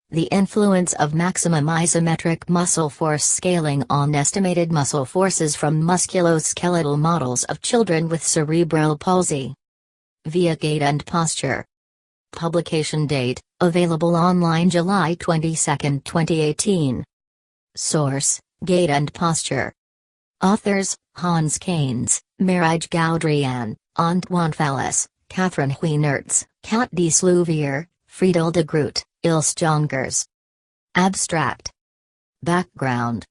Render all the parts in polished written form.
The influence of maximum isometric muscle force scaling on estimated muscle forces from musculoskeletal models of children with cerebral palsy. Via Gait and Posture. Publication date, available online July 22, 2018. Source, Gait and Posture. Authors, Hans Kainz, Marije Goudriaan, Antoine Falisse, Catherine Huenaerts, Kaat Desloovere, Friedl de Groote, Ilse Jonkers. Abstract. Background.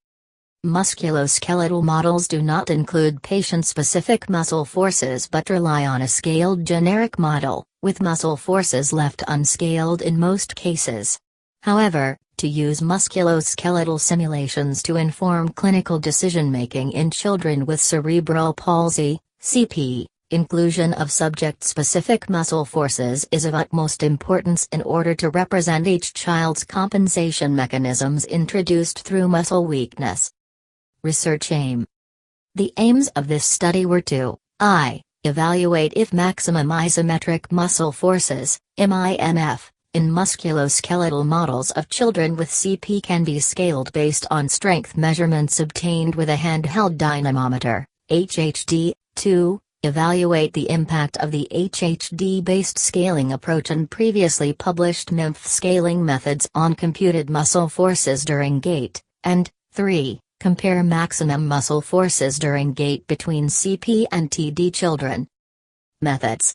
Musculoskeletal models do not include patient-specific muscle forces but rely on a scaled generic model, with muscle forces left unscaled in most cases. However, to use musculoskeletal simulations to inform clinical decision-making in children with cerebral palsy, CP, inclusion of subject-specific muscle forces is of utmost importance in order to represent each child's compensation mechanisms introduced through muscle weakness. Research aim. The aims of this study were to evaluate if maximum isometric muscle forces, MIMF, in musculoskeletal models of children with CP can be scaled based on strength measurements obtained with a handheld dynamometer, HHD. 2. Evaluate the impact of the HHD-based scaling approach and previously published MIMF scaling methods on computed muscle forces during gait, and 3. Compare maximum muscle forces during gait between CP and TD children. Methods.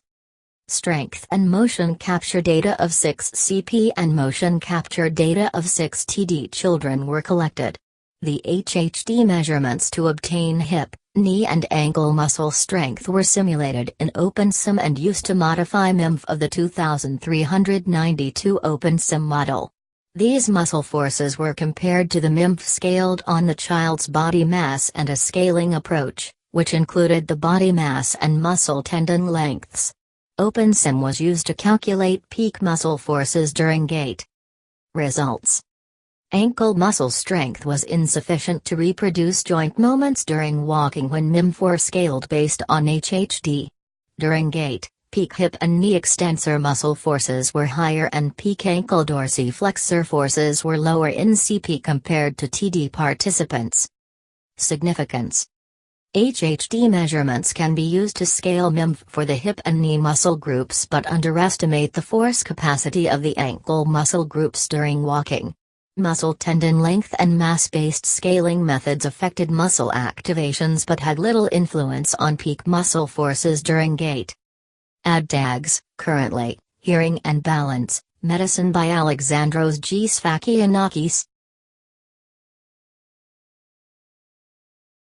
Strength and motion capture data of 6 CP and motion capture data of 6 TD children were collected. The HHD measurements to obtain hip, knee and ankle muscle strength were simulated in OpenSim and used to modify MIMF of the 2392 OpenSim model. These muscle forces were compared to the MIMF scaled on the child's body mass and a scaling approach, which included the body mass and muscle tendon lengths. OpenSim was used to calculate peak muscle forces during gait. Results. Ankle muscle strength was insufficient to reproduce joint moments during walking when MIMF were scaled based on HHD. During gait, peak hip and knee extensor muscle forces were higher and peak ankle dorsiflexor forces were lower in CP compared to TD participants. Significance. HHD measurements can be used to scale MIMF for the hip and knee muscle groups but underestimate the force capacity of the ankle muscle groups during walking. Muscle tendon length and mass-based scaling methods affected muscle activations but had little influence on peak muscle forces during gait. Add tags, currently, Hearing and Balance, Medicine by Alexandros G. Sfakianakis,